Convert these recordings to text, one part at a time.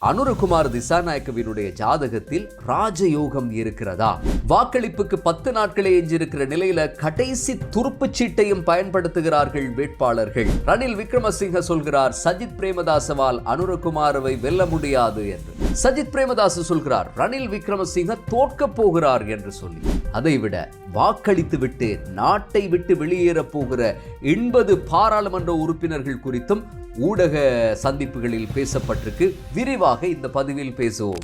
அனுரகுமார் திசாநாயக்கவினுடைய ஜாதகத்தில் ராஜயோகம் இருக்கிறதா? வாக்களிப்புக்கு 10 நாட்களே எஞ்சிருக்கிற நிலையில கடைசி துருப்புச் சீட்டையும் பயன்படுத்துகிறார்கள் வேட்பாளர்கள். ரணில் விக்ரமசிங்க சொல்கிறார் சஜித் பிரேமதாசவால் அனுரகுமாரவை வெல்ல முடியாது என்று. சஜித் பிரேமதாச சொல்கிறார் ரணில் விக்ரமசிங்க தோற்க போகிறார் என்று சொல்லி. அதைவிட வாக்களித்து விட்டு நாட்டை விட்டு வெளியேற போகிற 80 பாராளுமன்ற உறுப்பினர்கள் குறித்தும் ஊடக சந்திப்புகளில் பேசப்பட்டிருக்கு. விரிவாக இந்த பதிவில் பேசுவோம்.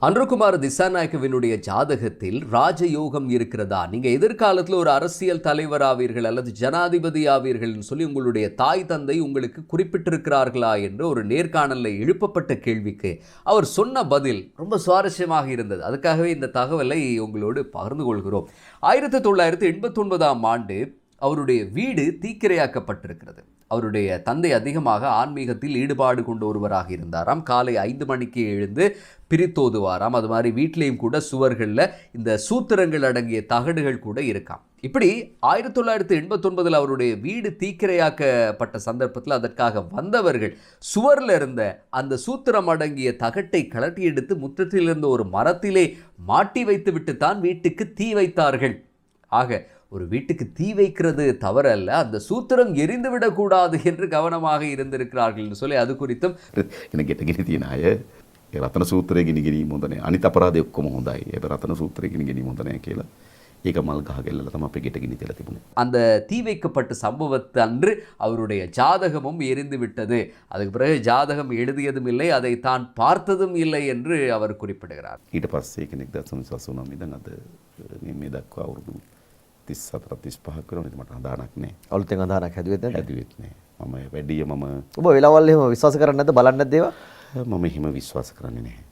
அனுரகுமார் திசாநாயக்கவினுடைய ஜாதகத்தில் ராஜயோகம் இருக்கிறதா? நீங்க எதிர்காலத்தில் ஒரு அரசியல் தலைவர் ஆவீர்கள் அல்லது ஜனாதிபதி ஆவீர்கள் சொல்லி உங்களுடைய தாய் தந்தை உங்களுக்கு குறிப்பிட்டிருக்கிறார்களா என்று ஒரு நேர்காணலில் எழுப்பப்பட்ட கேள்விக்கு அவர் சொன்ன பதில் ரொம்ப சுவாரஸ்யமாக இருந்தது. அதுக்காகவே இந்த தகவலை உங்களோடு பகிர்ந்து கொள்கிறோம். 1989ஆம் ஆண்டு அவருடைய வீடு தீக்கிரையாக்கப்பட்டிருக்கிறது. அவருடைய தந்தை அதிகமாக ஆன்மீகத்தில் ஈடுபாடு கொண்டு ஒருவராக இருந்தாராம். காலை 5 மணிக்கு எழுந்து பிரித்தோதுவாராம். அது மாதிரி வீட்டிலையும் கூட சுவர்களில் இந்த சூத்திரங்கள் அடங்கிய தகடுகள் கூட இருக்காம். இப்படி 1989 அவருடைய வீடு தீக்கிரையாக்கப்பட்ட சந்தர்ப்பத்தில் அதற்காக வந்தவர்கள் சுவரில் இருந்த அந்த சூத்திரம் அடங்கிய தகட்டை கலட்டி எடுத்து முற்றத்தில் இருந்த ஒரு மரத்திலே மாட்டி வைத்து விட்டு தான் வீட்டுக்கு தீ வைத்தார்கள். ஆக ஒரு வீட்டுக்கு தீ வைக்கிறது தவறல்ல, அந்த சூத்திரம் எரிந்து விடக்கூடாது என்று கவனமாக இருந்திருக்கிறார்கள் என்று சொல்லி அது குறித்தும் රතන සූත්‍රය ගෙන ගැනීම හොඳ නැහැ. අනිත් අපරාධය ඔක්කොම හොඳයි. ඒ රතන සූත්‍රය ගෙන ගැනීම හොඳ නැහැ කියලා ඒක මල් ගහ ගැල්ලලා තමයි අපි ගෙට ගෙන තියලා තිබුණේ. அந்த தீ வைக்கப்பட்ட சம்பவத்து அன்று அவருடைய ஜாதகமும் எரிந்து விட்டது. அதுக்கு பிறகு ஜாதகம் எழுதியதும் இல்லை, அதை தான் பார்த்ததும் இல்லை என்று அவர் குறிப்பிடுகிறார். ඊට පස්සේ කෙනෙක් 1989 ඉඳන් අද මේ දක්වා අවුරුදු 34 35ක් කරනවා. මට අදානක් නැහැ. අලුතෙන් අදානක් හැදුවෙත් නැහැ. හැදුවෙත් නැහැ. මම වැඩිය මම ඔබ වෙලාවල් එහෙම විශ්වාස කරන්නේ නැද්ද? බලන්නේ නැද්ද ඒවා? මම එහෙම විශ්වාස කරන්නේ නැහැ.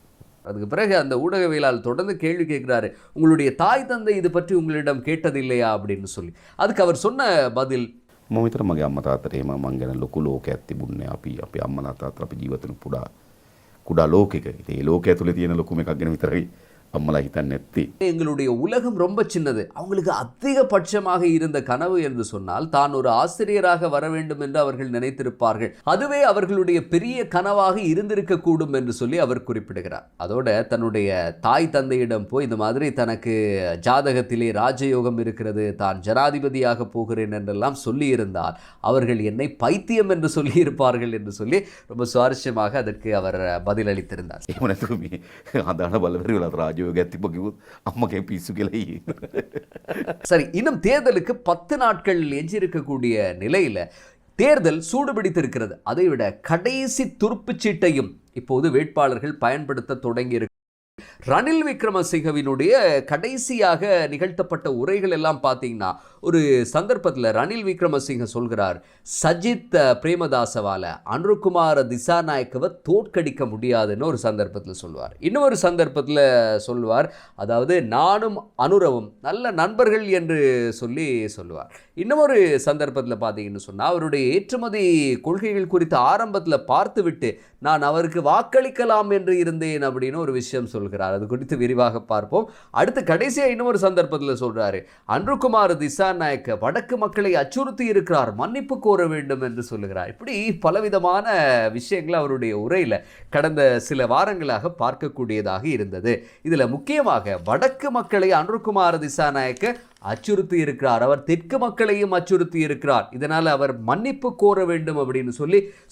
அதுக்கு பிறகு அந்த ஊடகவியலாளர் தொடர்ந்து கேள்வி கேட்கிறாரு, உங்களுடைய தாய் தந்தை இது பற்றி உங்களிடம் கேட்டதில்லையா அப்படின்னு சொல்லி. அதுக்கு அவர் சொன்ன பதில், මම විතර මගේ අම්මා තාත්තට එහෙම මං ගැන ලොකු ලෝකයක් තිබුණේ. අපි අපේ අම්මලා තාත්තලා අපි ජීවත් වෙන කුඩා ලෝකයක. ඉතින් ඒ ලෝකය තුල තියෙන ලොකුම එකක් ගැන විතරයි அம்மலா හිතන්නේ නැත්තේ. எங்களுடைய உலகம் ரொம்ப சின்னது. அவங்களுக்கு அதிகபட்சமாக இருந்த கனவு என்று சொன்னால் தான் ஒரு ஆசிரியராக வர வேண்டும் என்று அவர்கள் நினைத்திருப்பார்கள். அதுவே அவர்களுடைய பெரிய கனவாக இருந்திருக்க கூடும் என்று சொல்லி அவர் குறிப்பிடுகிறார். அதோட தன்னுடைய தாய் தந்தையிடம் போய் இந்த மாதிரி தனக்கு ஜாதகத்திலே ராஜயோகம் இருக்கிறது, தான் ஜனாதிபதியாக போகிறேன் என்றெல்லாம் சொல்லி இருந்தால் அவர்கள் என்னை பைத்தியம் என்று சொல்லி இருப்பார்கள் என்று சொல்லி ரொம்ப சுவாரஸ்யமாக அதற்கு அவர் பதிலளித்திருந்தார். அதான பலவர்கள் ராஜ சரி, இன்னும் தேர்தலுக்கு 10 நாட்கள் எஞ்சிருக்கக்கூடிய நிலையில தேர்தல் சூடுபிடித்திருக்கிறது. அதைவிட கடைசி துருப்புச் சீட்டையும் இப்போது வேட்பாளர்கள் பயன்படுத்த தொடங்கி ரணில் விக்ரமசிங்கவினுடைய கடைசியாக நிகழ்த்தப்பட்ட உரைகள் எல்லாம் பார்த்தீங்கன்னா ஒரு சந்தர்ப்பத்தில் ரணில் விக்ரமசிங்க சொல்கிறார் சஜித் பிரேமதாசவால அனுரகுமார திசாநாயக்கவை தோற்கடிக்க முடியாதுன்னு ஒரு சந்தர்ப்பத்தில் சொல்வார். இன்னொரு சந்தர்ப்பத்தில் சொல்வார், அதாவது நானும் அனுரவும் நல்ல நண்பர்கள் என்று சொல்லுவார். இன்னொரு சந்தர்ப்பத்தில் பார்த்தீங்கன்னு சொன்னால் அவருடைய ஏற்றுமதி கொள்கைகள் குறித்து ஆரம்பத்தில் பார்த்துவிட்டு நான் அவருக்கு வாக்களிக்கலாம் என்று இருந்தேன் அப்படின்னு ஒரு விஷயம் சொல்கிறார். அது குறித்து விரிவாக பார்ப்போம். அடுத்து கடைசியாக இன்னொரு சந்தர்ப்பத்தில் சொல்றாரு, அனுரகுமார் திசாநாயக்க வடக்கு மக்களை அச்சுறுத்தி இருக்கிறார், மன்னிப்பு கோர வேண்டும் என்று சொல்லுகிறார். இப்படி பலவிதமான விஷயங்கள் அவருடைய உரையில கடந்த சில வாரங்களாக பார்க்கக்கூடியதாக இருந்தது. இதுல முக்கியமாக வடக்கு மக்களை அனுரகுமார் திசாநாயக்க அச்சுறுத்தி இருக்கிறார், அவர் தெற்கு மக்களையும் அச்சுறுத்தி இருக்கிறார், இதனால் அவர் மன்னிப்பு கோர வேண்டும் அப்படின்னு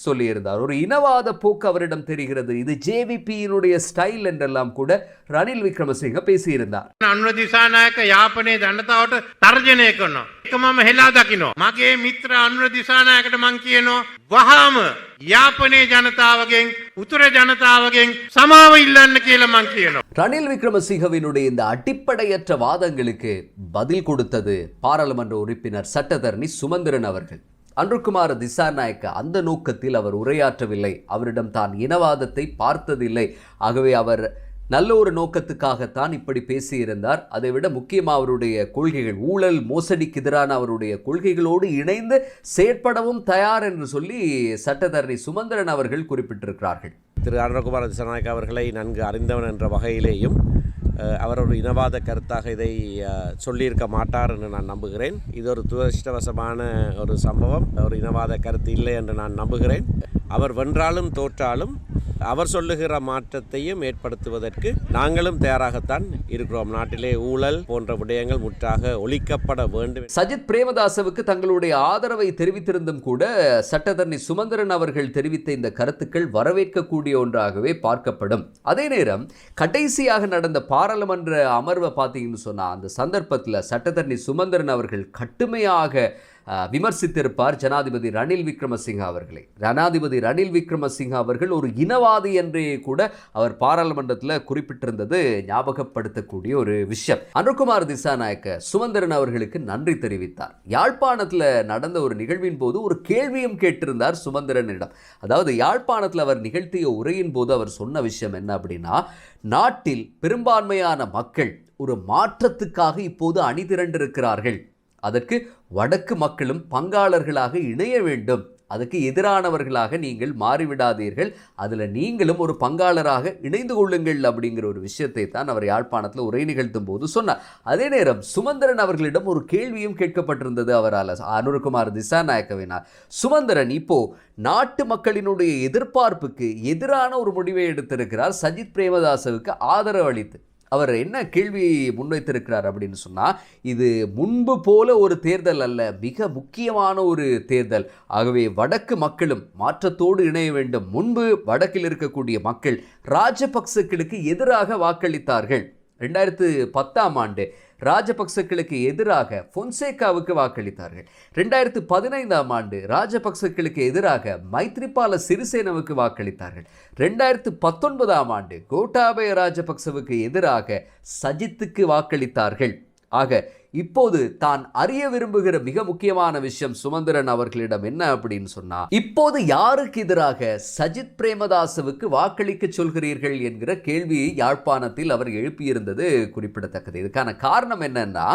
சொல்லியிருந்தார். ஒரு இனவாத போக்கு அவரிடம் தெரிகிறது. இது ஜேவிபியினுடைய ஸ்டைல் என்றெல்லாம் கூட ரணில் விக்ரமசிங்க பேசியிருந்தார். අනුර දිසානායක යාපනයේ ජනතාවට තර්ජනය කරනවා. ඒක මම හෙලා දකිනවා. මගේ මිත්‍ර අනුර දිසානායකට මං කියනවා වහාම යාපනයේ ජනතාවගෙන් උතුර ජනතාවගෙන් සමාව ඉල්ලන්න කියලා මං කියනවා. ரணில் விக்ரமசிங்கவினுடைய இந்த அடிப்படையற்ற வாதங்களுக்கு பதில் கொடுத்தது பாராளுமன்ற உறுப்பினர் சட்டத்தரணி சுமந்திரன் அவர்கள். அனுரகுமார திசாநாயக்க அந்த நோக்கத்தில் அவர் உரையாற்றவில்லை. அவரிடம் தான் இனவாதத்தை பார்த்ததில்லை. ஆகவே அவர் நல்ல ஒரு நோக்கத்துக்காகத்தான் இப்படி பேசியிருந்தார். அதைவிட முக்கியமாக அவருடைய கொள்கைகள் ஊழல் மோசடிக்கு எதிரான அவருடைய கொள்கைகளோடு இணைந்து செயற்படவும் தயார் என்று சொல்லி சட்டத்தரணி சுமந்திரன் அவர்கள் குறிப்பிட்டிருக்கிறார்கள். திரு அனுரகுமார திசாநாயக்க அவர்களை நன்கு அறிந்தவன் என்ற வகையிலேயும் அவர் ஒரு இனவாத கருத்தாக இதை சொல்லியிருக்க மாட்டார் என்று நான் நம்புகிறேன். இது ஒரு துரதிர்ஷ்டவசமான ஒரு சம்பவம். ஒரு இனவாத கருத்து இல்லை என்று நான் நம்புகிறேன். அவர் வென்றாலும் தோற்றாலும் அவர் சொல்லுகிற மாற்றத்தையும் ஏற்படுத்துவதற்கு நாங்களும் தயாராகத்தான் இருக்கிறோம். நாட்டிலே ஊழல் போன்ற விடயங்கள் முற்றாக ஒழிக்கப்பட வேண்டும். சஜித் பிரேமதாசவுக்கு தங்களுடைய ஆதரவை தெரிவித்திருந்தும் கூட சட்டத்தரணி சுமந்திரன் அவர்கள் தெரிவித்த இந்த கருத்துக்கள் வரவேற்கக்கூடிய ஒன்றாகவே பார்க்கப்படும். அதே நேரம் கடைசியாக நடந்த பாராளுமன்ற அமர்வை பார்த்தீங்கன்னு சொன்னால் அந்த சந்தர்ப்பத்தில் சட்டத்தரணி சுமந்திரன் அவர்கள் கடுமையாக விமர்சித்திருப்பார் ஜனாதிபதி ரணில் விக்ரமசிங்க அவர்களை. ஜனாதிபதி ரணில் விக்ரமசிங்க அவர்கள் ஒரு இனவாதி என்றே கூட அவர் பாராளுமன்றத்தில் குறிப்பிட்டிருந்தது ஞாபகப்படுத்தக்கூடிய ஒரு விஷயம். அனுர்குமார் திசாநாயக்க சுமந்திரன் அவர்களுக்கு நன்றி தெரிவித்தார். யாழ்ப்பாணத்தில் நடந்த ஒரு நிகழ்வின் போது ஒரு கேள்வியும் கேட்டிருந்தார் சுமந்திரனிடம். அதாவது யாழ்ப்பாணத்தில் அவர் நிகழ்த்திய உரையின் போது அவர் சொன்ன விஷயம் என்ன அப்படின்னா, நாட்டில் பெரும்பான்மையான மக்கள் ஒரு மாற்றத்துக்காக இப்போது அணிதிரண்டிருக்கிறார்கள். அதற்கு வடக்கு மக்களும் பங்காளர்களாக இணைய வேண்டும். அதுக்கு எதிரானவர்களாக நீங்கள் மாறிவிடாதீர்கள், அதில் நீங்களும் ஒரு பங்காளராக இணைந்து கொள்ளுங்கள் அப்படிங்கிற ஒரு விஷயத்தை தான் அவர் யாழ்ப்பாணத்தில் உரை நிகழ்த்தும் போது சொன்னார். அதே நேரம் சுமந்திரன் அவர்களிடம் ஒரு கேள்வியும் கேட்கப்பட்டிருந்தது அவரால், அனுர்குமார் திசாநாயக்கவினால். சுமந்திரன் இப்போ நாட்டு மக்களினுடைய எதிர்பார்ப்புக்கு எதிரான ஒரு முடிவை எடுத்திருக்கிறார் சஜித் பிரேமதாசவுக்கு ஆதரவு அளித்து. அவர் என்ன கேள்வி முன்வைத்திருக்கிறார் அப்படின்னு சொன்னால், இது முன்பு போல ஒரு தேர்தல் அல்ல, மிக முக்கியமான ஒரு தேர்தல். ஆகவே வடக்கு மக்களும் மாற்றத்தோடு இணைய வேண்டும். முன்பு வடக்கில் இருக்கக்கூடிய மக்கள் ராஜபக்சர்களுக்கு எதிராக வாக்களித்தார்கள். 2010ஆம் ஆண்டு ராஜபக்சர்களுக்கு எதிராக பொன்சேகாவுக்கு வாக்களித்தார்கள். 2015ஆம் ஆண்டு ராஜபக்சர்களுக்கு எதிராக மைத்ரிபால சிறிசேனவுக்கு வாக்களித்தார்கள். 2019ஆம் ஆண்டு கோட்டாபய ராஜபக்சவுக்கு எதிராக சஜித்துக்கு வாக்களித்தார்கள். ஆக இப்போது தான் அறிய விரும்புகிற மிக முக்கியமான விஷயம் சுமந்திரன் அவர்களிடம் என்ன அப்படின்னு சொன்னா, இப்போது யாருக்கு எதிராக சஜித் பிரேமதாசவுக்கு வாக்களிக்க சொல்கிறீர்கள் என்கிற கேள்வியை யாழ்ப்பாணத்தில் அவர் எழுப்பியிருந்தது குறிப்பிடத்தக்கது. இதுக்கான காரணம் என்னன்னா,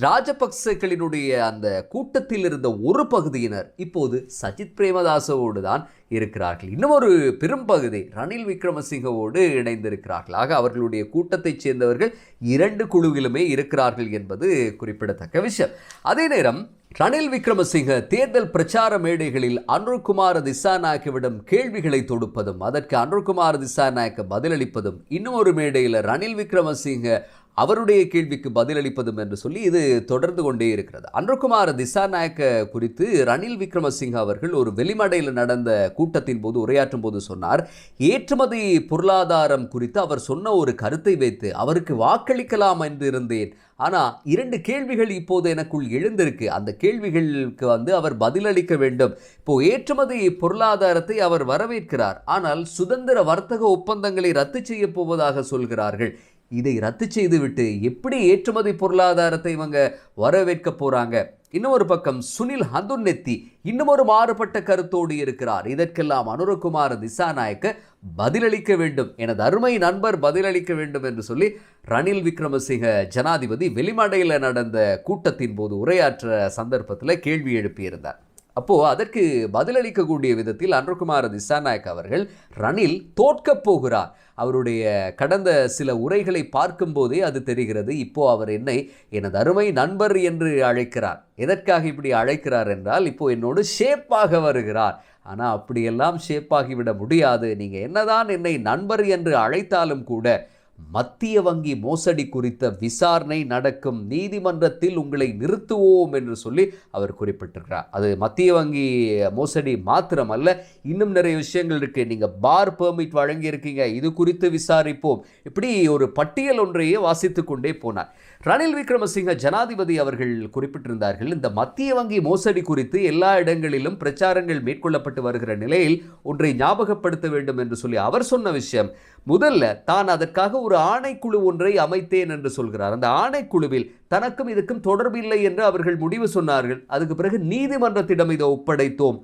ராஜபக்சகளினுடைய அந்த கூட்டத்தில் இருந்த ஒரு பகுதியினர் இப்போது சஜித் பிரேமதாசவோடு தான் இருக்கிறார்கள். இன்னும் ஒரு பெரும்பகுதி ரணில் விக்ரமசிங்கவோடு இணைந்திருக்கிறார்கள். ஆக அவர்களுடைய கூட்டத்தைச் சேர்ந்தவர்கள் 2 குழுவிலுமே இருக்கிறார்கள் என்பது குறிப்பிடத்தக்க விஷயம். அதே நேரம் ரணில் விக்ரமசிங்க தேர்தல் பிரச்சார மேடைகளில் அனுர்குமார் திசாநாயக்கவிடம் கேள்விகளை தொடுப்பதும் அதற்கு அனுர்குமார் திசாநாயக்க பதிலளிப்பதும், இன்னும் ஒரு மேடையில் ரணில் விக்ரமசிங்க அவருடைய கேள்விக்கு பதிலளிப்பதும் என்று சொல்லி இது தொடர்ந்து கொண்டே இருக்கிறது. அனுர்குமார் திசாநாயக்க குறித்து ரணில் விக்ரமசிங்க அவர்கள் ஒரு வெளிமடையில் நடந்த கூட்டத்தின் போது உரையாற்றும் போது சொன்னார், ஏற்றுமதி பொருளாதாரம் குறித்து அவர் சொன்ன ஒரு கருத்தை வைத்து அவருக்கு வாக்களிக்கலாம் என்று இருந்தேன். ஆனால் 2 கேள்விகள் இப்போது எனக்குள் எழுந்திருக்கு. அந்த கேள்விகளுக்கு அவர் பதிலளிக்க வேண்டும். இப்போ ஏற்றுமதி பொருளாதாரத்தை அவர் வரவேற்கிறார், ஆனால் சுதந்திர வர்த்தக ஒப்பந்தங்களை ரத்து செய்ய போவதாக சொல்கிறார்கள். இதை ரத்து செய்துவிட்டு எப்படி ஏற்றுமதி பொருளாதாரத்தை இவங்க வரவேற்க போறாங்க? இன்னொரு பக்கம் சுனில் ஹந்துன்னெத்தி இன்னும் ஒரு மாறுபட்ட கருத்தோடு இருக்கிறார். இதற்கெல்லாம் அனுரகுமார் திசாநாயக்க பதிலளிக்க வேண்டும், எனது அருமை நண்பர் பதிலளிக்க வேண்டும் என்று சொல்லி ரணில் விக்ரமசிங்க ஜனாதிபதி வெளிமடையில் நடந்த கூட்டத்தின் போது உரையாற்ற சந்தர்ப்பத்தில் கேள்வி எழுப்பியிருந்தார். அப்போது அதற்கு பதிலளிக்கக்கூடிய விதத்தில் அனுர்குமார் திசாநாயக்க அவர்கள், ரணில் தோற்கப் போகிறார், அவருடைய கடந்த சில உரைகளை பார்க்கும்போதே அது தெரிகிறது. இப்போ அவர் என்னை எனது அருமை நண்பர் என்று அழைக்கிறார். எதற்காக இப்படி அழைக்கிறார் என்றால், இப்போ என்னோடு ஷேப்பாக வருகிறார். ஆனால் அப்படியெல்லாம் ஷேப்பாகிவிட முடியாது. நீங்கள் என்னதான் என்னை நண்பர் என்று அழைத்தாலும் கூட மத்திய வங்கி மோசடி குறித்த விசாரணை நடக்கும் நீதிமன்றத்தில் உங்களை நிறுத்துவோம் என்று சொல்லி அவர் குறிப்பிட்டிருக்கிறார். அது மத்திய வங்கி மோசடி மாத்திரமல்ல, இன்னும் நிறைய விஷயங்கள் இருக்கு. நீங்கள் பார் பெர்மிட் வழங்கியிருக்கீங்க, இது குறித்து விசாரிப்போம். இப்படி ஒரு பட்டியல் ஒன்றையே வாசித்து கொண்டே போனார். ரணில் விக்ரமசிங்க ஜனாதிபதி அவர்கள் குறிப்பிட்டிருந்தார்கள், இந்த மத்திய வங்கி மோசடி குறித்து எல்லா இடங்களிலும் பிரச்சாரங்கள் மேற்கொள்ளப்பட்டு வருகிற நிலையில் ஒன்றை ஞாபகப்படுத்த வேண்டும் என்று சொல்லி அவர் சொன்ன விஷயம், முதல்ல தான் அதற்காக ஒரு ஆணைக்குழு ஒன்றை அமைத்தேன் என்று சொல்கிறார். அந்த ஆணைக்குழுவில் தனக்கும் இதுக்கும் தொடர்பில்லை என்று அவர்கள் முடிவு சொன்னார்கள். அதுக்கு பிறகு நீதிமன்றத்திடம் இதை ஒப்படைத்தோம்.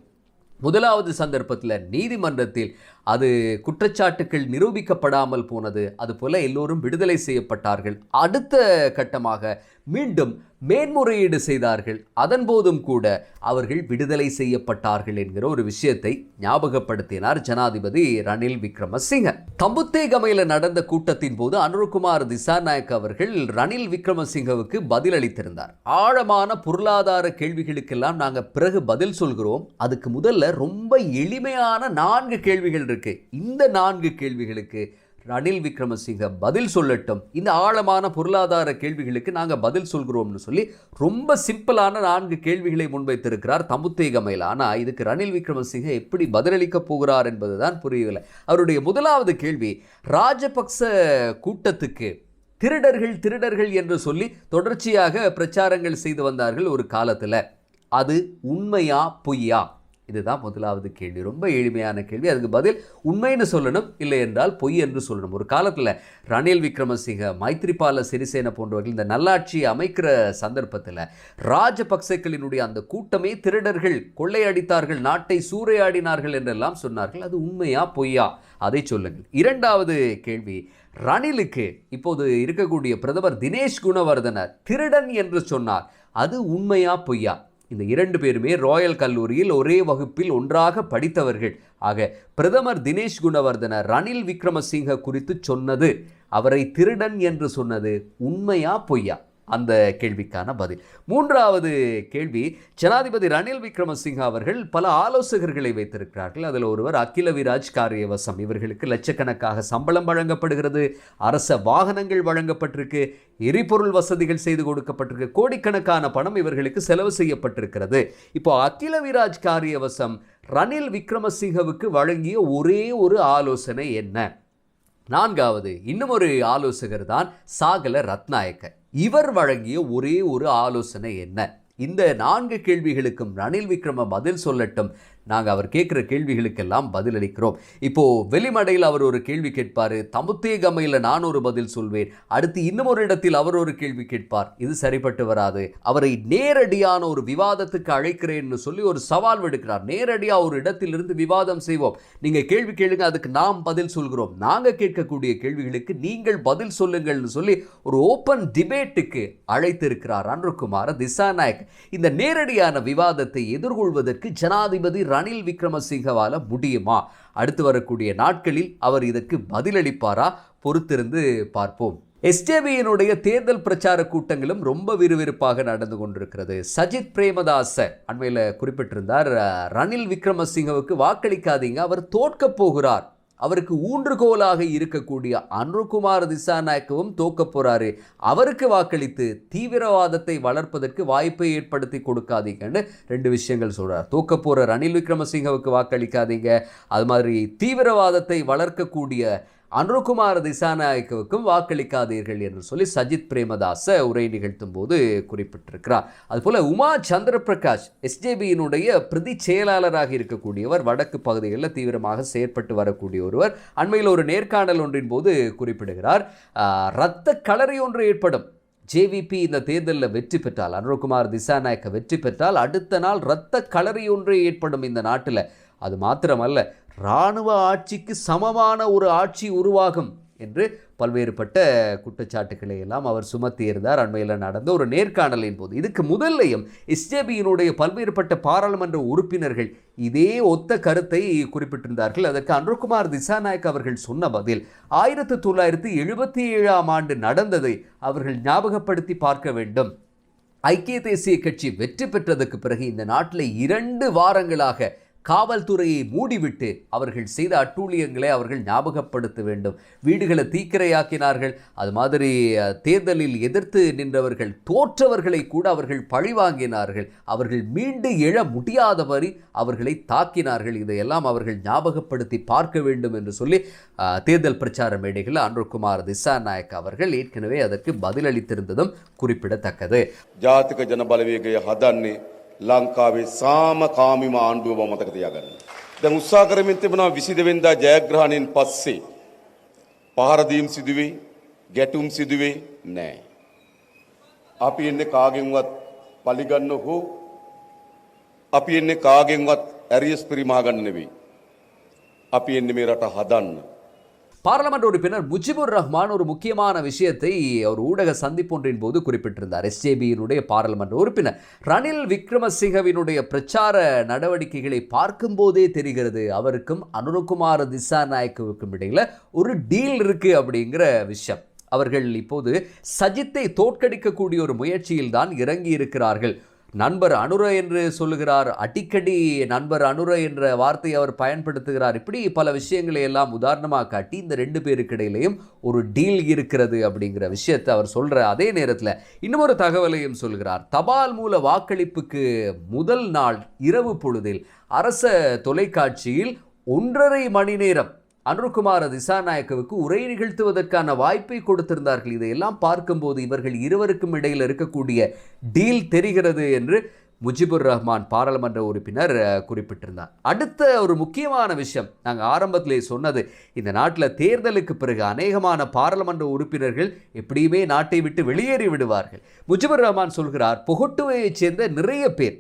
முதலாவது சந்தர்ப்பத்தில் நீதிமன்றத்தில் அது குற்றச்சாட்டுக்கள் நிரூபிக்கப்படாமல் போனது. அதுபோல எல்லோரும் விடுதலை செய்யப்பட்டார்கள். அடுத்த கட்டமாக மீண்டும் மேன்முறையீடு செய்தார்கள். அதன் போதும் கூட அவர்கள் விடுதலை செய்யப்பட்டார்கள் என்கிற ஒரு விஷயத்தை ஞாபகப்படுத்தினார் ஜனாதிபதி ரணில் விக்ரமசிங்க. தம்புத்தேகமையில் நடந்த கூட்டத்தின் போது அனுரகுமார் திசாநாயக்க அவர்கள் ரணில் விக்ரமசிங்கவுக்கு பதிலளித்திருந்தார். ஆழமான பொருளாதார கேள்விகளுக்கெல்லாம் நாங்கள் பிறகு பதில் சொல்கிறோம், அதுக்கு முதல்ல ரொம்ப எளிமையான 4 கேள்விகள் இருக்கு, இந்த 4 கேள்விகளுக்கு ரணில் விக்ரமசிங்க பதில் சொல்லட்டும், இந்த ஆழமான பொருளாதார கேள்விகளுக்கு நாங்கள் பதில் சொல்கிறோம்னு சொல்லி ரொம்ப சிம்பிளான 4 கேள்விகளை முன்வைத்திருக்கிறார் தம்புத்தேகமையில். ஆனால் இதுக்கு ரணில் விக்ரமசிங்க எப்படி பதிலளிக்க போகிறார் என்பதுதான் புரியவில்லை. அவருடைய முதலாவது கேள்வி, ராஜபக்ச கூட்டத்துக்கு திருடர்கள் என்று சொல்லி தொடர்ச்சியாக பிரச்சாரங்கள் செய்து வந்தார்கள் ஒரு காலத்தில், அது உண்மையா பொய்யா? இதுதான் முதலாவது கேள்வி. ரொம்ப எளிமையான கேள்வி. அதுக்கு பதில் உண்மைன்னு சொல்லணும், இல்லை என்றால் பொய் என்று சொல்லணும். ஒரு காலத்தில் ரணில் விக்ரமசிங்க, மைத்ரிபால சிறிசேன போன்றவர்கள் இந்த நல்லாட்சியை அமைக்கிற சந்தர்ப்பத்தில் ராஜபக்சேக்களினுடைய அந்த கூட்டமே திருடர்கள், கொள்ளையடித்தார்கள், நாட்டை சூறையாடினார்கள் என்றெல்லாம் சொன்னார்கள். அது உண்மையா பொய்யா? அதை சொல்லுங்கள். இரண்டாவது கேள்வி, ரணிலுக்கு இப்போது இருக்கக்கூடிய பிரதமர் தினேஷ் குணவர்தன திருடன் என்று சொன்னார், அது உண்மையா பொய்யா? இந்த 2 பேருமே ராயல் கல்லூரியில் ஒரே வகுப்பில் ஒன்றாக படித்தவர்கள். ஆக பிரதமர் தினேஷ் குணவர்தன ரணில் விக்ரமசிங்க குறித்து சொன்னது, அவரை திருடன் என்று சொன்னது உண்மையா பொய்யா? அந்த கேள்விக்கான பதில். மூன்றாவது கேள்வி, ஜனாதிபதி ரணில் விக்ரமசிங்க அவர்கள் பல ஆலோசகர்களை வைத்திருக்கிறார்கள். அதில் ஒருவர் அகிலவிராஜ் காரியவசம். இவர்களுக்கு லட்சக்கணக்காக சம்பளம் வழங்கப்படுகிறது, அரச வாகனங்கள் வழங்கப்பட்டிருக்கு, எரிபொருள் வசதிகள் செய்து கொடுக்கப்பட்டிருக்கு, கோடிக்கணக்கான பணம் இவர்களுக்கு செலவு செய்யப்பட்டிருக்கிறது. இப்போ அகிலவிராஜ் காரியவசம் ரணில் விக்ரமசிங்கவுக்கு வழங்கிய ஒரே ஒரு ஆலோசனை என்ன? நான்காவது, இன்னும் ஒரு ஆலோசகர் தான் சாகல ரத்நாயக்க. இவர் வழங்கிய ஒரே ஒரு ஆலோசனை என்ன? இந்த 4 கேள்விகளுக்கும் ரணில் விக்ரம பதில் சொல்லட்டும், நாங்கள் அவர் கேட்குற கேள்விகளுக்கெல்லாம் பதிலளிக்கிறோம். இப்போது வெளிமடையில் அவர் ஒரு கேள்வி கேட்பார், தம்புத்தேகமையில் நான் ஒரு பதில் சொல்வேன், அடுத்து இன்னும் ஒரு இடத்தில் அவர் ஒரு கேள்வி கேட்பார். இது சரிப்பட்டு வராது. அவரை நேரடியான ஒரு விவாதத்துக்கு அழைக்கிறேன்னு சொல்லி ஒரு சவால் விடுக்கிறார். நேரடியாக ஒரு இடத்திலிருந்து விவாதம் செய்வோம், நீங்கள் கேள்வி கேளுங்க, அதுக்கு நாம் பதில் சொல்கிறோம், நாங்கள் கேட்கக்கூடிய கேள்விகளுக்கு நீங்கள் பதில் சொல்லுங்கள்னு சொல்லி ஒரு ஓப்பன் டிபேட்டுக்கு அழைத்திருக்கிறார் அனுரகுமார திசாநாயக்க. இந்த நேரடியான விவாதத்தை எதிர்கொள்வதற்கு ஜனாதிபதி ரணில் விக்ரமசிங்கவால முடியுமா? அடுத்து வரக்கூடிய நாட்களில் அவர் இதற்கு பதிலளிப்பாரா? பொறுத்திருந்து பார்ப்போம். எஸ்ஜேபியினுடைய தேர்தல் பிரச்சார கூட்டங்களும் ரொம்ப விறுவிறுப்பாக நடந்து கொண்டிருக்கிறது. சஜித் பிரேமதாச அண்மையில் குறிப்பிட்டிருந்தார், ரணில் விக்ரமசிங்கவுக்கு வாக்களிக்காதீங்க, அவர் தோற்க போகிறார், அவருக்கு ஊன்றுகோலாக இருக்கக்கூடிய அனுரகுமார் திசாநாயக்கவும் தோக்க போறாரு, அவருக்கு வாக்களித்து தீவிரவாதத்தை வளர்ப்பதற்கு வாய்ப்பை ஏற்படுத்தி கொடுக்காதீங்கன்னு 2 விஷயங்கள் சொல்றார். தோக்க போற ரணில் விக்ரமசிங்கவுக்கு வாக்களிக்காதீங்க, அது மாதிரி தீவிரவாதத்தை வளர்க்கக்கூடிய அனுரகுமார் திசாநாயக்கவுக்கும் வாக்களிக்காதீர்கள் என்று சொல்லி சஜித் பிரேமதாச உரை நிகழ்த்தும் போது குறிப்பிட்டிருக்கிறார். அதுபோல உமா சந்திர பிரகாஷ் எஸ்ஜேபியினுடைய பிரதி செயலாளராக இருக்கக்கூடியவர், வடக்கு பகுதிகளில் தீவிரமாக செயற்பட்டு வரக்கூடிய ஒருவர், அண்மையில் ஒரு நேர்காணல் ஒன்றின் போது குறிப்பிடுகிறார், இரத்த களறி ஒன்று ஏற்படும், ஜேவிபி இந்த தேர்தலில் வெற்றி பெற்றால், அனுரகுமார் திசாநாயக்க வெற்றி பெற்றால் அடுத்த நாள் இரத்த களறி ஒன்று ஏற்படும் இந்த நாட்டில். அது மாத்திரமல்ல, இராணுவ ஆட்சிக்கு சமமான ஒரு ஆட்சி உருவாகும் என்று பல்வேறுபட்ட குற்றச்சாட்டுக்களை எல்லாம் அவர் சுமத்தியிருந்தார் அண்மையில் நடந்த ஒரு நேர்காணலின் போது. இதுக்கு முதல்லையும் எஸ்ஜேபியினுடைய பல்வேறுபட்ட பாராளுமன்ற உறுப்பினர்கள் இதே ஒத்த கருத்தை குறிப்பிட்டிருந்தார்கள். அதற்கு அனுரகுமார் திசாநாயக்க அவர்கள் சொன்ன பதில், 1977ஆம் ஆண்டு நடந்ததை அவர்கள் ஞாபகப்படுத்தி பார்க்க வேண்டும். ஐக்கிய தேசிய கட்சி வெற்றி பெற்றதுக்கு பிறகு இந்த நாட்டில் 2 வாரங்களாக காவல்துறையை மூடிவிட்டு அவர்கள் செய்த அட்டூழியங்களை அவர்கள் ஞாபகப்படுத்த வேண்டும். வீடுகளை தீக்கிரையாக்கினார்கள், அது மாதிரி தேர்தலில் எதிர்த்து நின்றவர்கள் தோற்றவர்களை கூட அவர்கள் பழிவாங்கினார்கள், அவர்கள் மீண்டு எழ முடியாதவரை அவர்களை தாக்கினார்கள். இதையெல்லாம் அவர்கள் ஞாபகப்படுத்தி பார்க்க வேண்டும் என்று சொல்லி தேர்தல் பிரச்சார மேடைகளில் அனுரகுமார் திசாநாயக்க அவர்கள் ஏற்கனவே அதற்கு பதிலளித்திருந்ததும் குறிப்பிடத்தக்கது. ஜாதிக ஜன பலவேகය හදන්නේ ලංකාවේ සාමකාමීම ආණ්ඩුව බව මතක තියාගන්න. දැන් උත්සාහ කරමින් තිබෙනවා 22 වෙනිදා ජයග්‍රහණයෙන් පස්සේ පහර දීම් සිදුවේ, ගැටුම් සිදුවේ නැහැ. අපි එන්නේ කාගෙන්වත් පලිගන්න හෝ අපි එන්නේ කාගෙන්වත් ඇරියස් පරිමහ ගන්න නෙවෙයි. අපි එන්නේ මේ රට හදන්න. பாராளுமன்ற உறுப்பினர் முஜிபுர் ரஹ்மான் ஒரு முக்கியமான விஷயத்தை ஒரு ஊடக சந்திப்பொன்றின் போது குறிப்பிட்டிருந்தார். எஸ்ஜேபியினுடைய பாராளுமன்ற உறுப்பினர் ரணில் விக்ரமசிங்கவினுடைய பிரச்சார நடவடிக்கைகளை பார்க்கும்போதே தெரிகிறது அவருக்கும் அனுரகுமார திசாநாயக்கவுக்கும் இடையில ஒரு டீல் இருக்கு அப்படிங்கிற விஷயம். அவர்கள் இப்போது சஜித்தை தோற்கடிக்கக்கூடிய ஒரு முயற்சியில் தான் இறங்கி இருக்கிறார்கள். நண்பர் அனுர என்று சொல்லுகிறார், அடிக்கடி நண்பர் அனுர என்ற வார்த்தையை அவர் பயன்படுத்துகிறார். இப்படி பல விஷயங்களை எல்லாம் உதாரணமாக காட்டி இந்த ரெண்டு பேருக்கு இடையிலையும் ஒரு டீல் இருக்கிறது அப்படிங்கிற விஷயத்தை அவர் சொல்ற அதே நேரத்தில் இன்னொரு தகவலையும் சொல்கிறார். தபால் மூல வாக்களிப்புக்கு முதல் நாள் இரவு பொழுதில் அரச தொலைக்காட்சியில் 1.5 மணி நேரம் அனுரகுமார திசாநாயக்கவுக்கு உரை நிகழ்த்துவதற்கான வாய்ப்பை கொடுத்திருந்தார்கள். இதையெல்லாம் பார்க்கும்போது இவர்கள் இருவருக்கும் இடையில் இருக்கக்கூடிய டீல் தெரிகிறது என்று முஜிபுர் ரஹ்மான் பாராளுமன்ற உறுப்பினர் குறிப்பிட்டிருந்தார். அடுத்த ஒரு முக்கியமான விஷயம், நாங்கள் ஆரம்பத்திலே சொன்னது, இந்த நாட்டில் தேர்தலுக்கு பிறகு அநேகமான பாராளுமன்ற உறுப்பினர்கள் எப்படியுமே நாட்டை விட்டு வெளியேறி விடுவார்கள். முஜிபுர் ரஹ்மான் சொல்கிறார், புகட்டுவையைச் சேர்ந்த நிறைய பேர்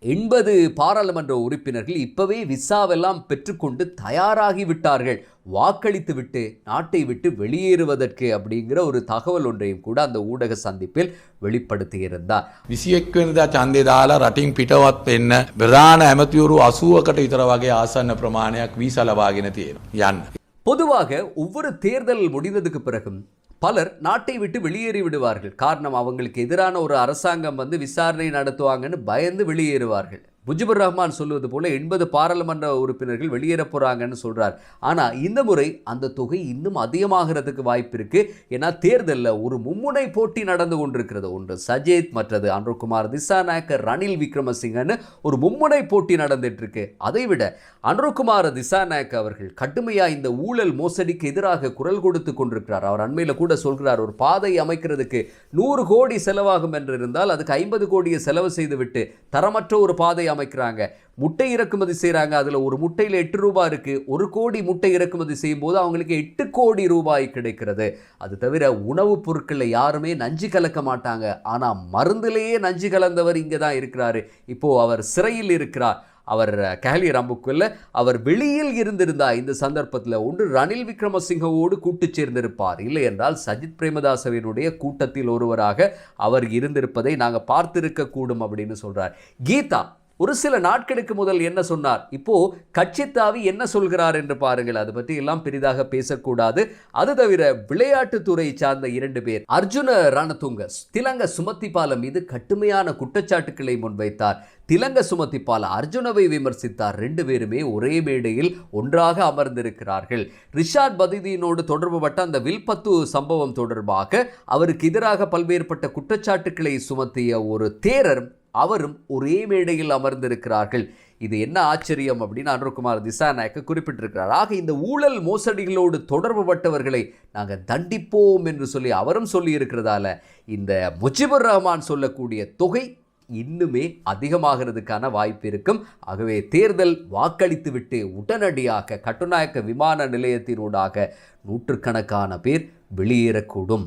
80 பாராளுமன்ற உறுப்பினர்கள் இப்பவே விசாவெல்லாம் பெற்றுக்கொண்டு தயாராகி விட்டார்கள், வாக்களித்து விட்டு நாட்டை விட்டு வெளியேறுவதற்கு அப்படிங்கிற ஒரு தகவல் ஒன்றையும் கூட அந்த ஊடக சந்திப்பில் வெளிப்படுத்தியிருந்தார். 21 වෙනිදා ඡන්දය දාලා රටින් පිටවත් වෙන්න ප්‍රධාන ඇමතිවරු 80කට විතර වගේ ආසන්න ප්‍රමාණයක් වීසා ලබාගෙන තියෙනවා යන්න. பொதுவாக ஒவ்வொரு தேர்தல் முடிந்ததுக்கு பிறகும் பலர் நாட்டை விட்டு வெளியேறி விடுவார்கள். காரணம், அவங்களுக்கு எதிரான ஒரு அரசாங்கம் வந்து விசாரணை நடத்துவாங்கன்னு பயந்து வெளியேறுவார்கள். முஜிபுர் ரஹ்மான் சொல்வது போல 80 பாராளுமன்ற உறுப்பினர்கள் வெளியேற போறாங்கன்னு சொல்றார். ஆனால் இந்த முறை அந்த தொகை இன்னும் அதிகமாகிறதுக்கு வாய்ப்பு இருக்கு. ஏன்னா தேர்தலில் ஒரு மும்முனை போட்டி நடந்து கொண்டிருக்கிறது. ஒன்று சஜித், மற்றது அனுரகுமார் திசாநாயக்க, ரணில் விக்ரமசிங்கன்னு ஒரு மும்முனை போட்டி நடந்துட்டு இருக்கு. அதைவிட அனுரகுமார திசாநாயக்க அவர்கள் கடுமையாக இந்த ஊழல் மோசடிக்கு எதிராக குரல் கொடுத்து கொண்டிருக்கிறார். அவர் அண்மையில் கூட சொல்கிறார், ஒரு பாதை அமைக்கிறதுக்கு 100 கோடி செலவாகும் என்று இருந்தால் அதுக்கு 50 கோடியை செலவு செய்துவிட்டு தரமற்ற ஒரு பாதை அமைக்கிறாங்க. முட்டை இறக்குமதி செய்கிறாங்க, அதில் ஒரு முட்டையில் 8 ரூபாய் இருக்கு. 1 கோடி முட்டை இறக்குமதி செய்யும் போது அவங்களுக்கு 8 கோடி ரூபாய் கிடைக்கிறது. அது தவிர உணவுப் பொருட்களில் யாருமே நஞ்சு கலக்க மாட்டாங்க. ஆனால் மருந்திலேயே நஞ்சு கலந்தவர் இங்கே தான் இருக்கிறாரு. இப்போ அவர் சிறையில் இருக்கிறார். அவர் கஹலி ரம்புக்குள்ள அவர் வெளியில் இருந்திருந்தா இந்த சந்தர்ப்பத்தில் ஒன்று ரணில் விக்ரமசிங்கவோடு கூட்டு சேர்ந்திருப்பார், இல்லை என்றால் சஜித் பிரேமதாசவினுடைய கூட்டத்தில் ஒருவராக அவர் இருந்திருப்பதை நாங்கள் பார்த்திருக்க கூடும் அப்படின்னு சொல்றார். கீதா ஒரு சில நாட்களுக்கு முதல் என்ன சொன்னார், இப்போ கட்சித்தாவி என்ன சொல்கிறார் என்று பாருங்கள். அது பற்றி எல்லாம் பெரிதாக பேசக்கூடாது. அது தவிர விளையாட்டுத்துறை சார்ந்த 2 பேர், அர்ஜுன ரணதுங்க, திலங்க சுமதிபால மீது கடுமையான குற்றச்சாட்டுக்களை முன்வைத்தார். திலங்க சுமதிபால அர்ஜுனவை விமர்சித்தார். 2 பேருமே ஒரே மேடையில் ஒன்றாக அமர்ந்திருக்கிறார்கள். ரிஷாட் பதிதீனோடு தொடர்புபட்ட அந்த வில்பத்து சம்பவம் தொடர்பாக அவருக்கு எதிராக பல்வேறுபட்ட குற்றச்சாட்டுக்களை சுமத்திய ஒரு தேரர் அவரும் ஒரே மேடையில் அமர்ந்திருக்கிறார்கள். இது என்ன ஆச்சரியம் அப்படின்னு அனுரகுமார் திசாநாயக்க குறிப்பிட்டிருக்கிறார். ஆக இந்த ஊழல் மோசடிகளோடு தொடர்புபட்டவர்களை நாங்கள் தண்டிப்போம் என்று சொல்லி அவரும் சொல்லி இருக்கிறதால இந்த முஜிபுர் ரஹ்மான் சொல்லக்கூடிய தொகை இன்னுமே அதிகமாகிறதுக்கான வாய்ப்பு இருக்கும். ஆகவே தேர்தல் வாக்களித்து விட்டு உடனடியாக கட்டுநாயக்க விமான நிலையத்தினூடாக 100கணக்கான பேர் வெளியேறக்கூடும்.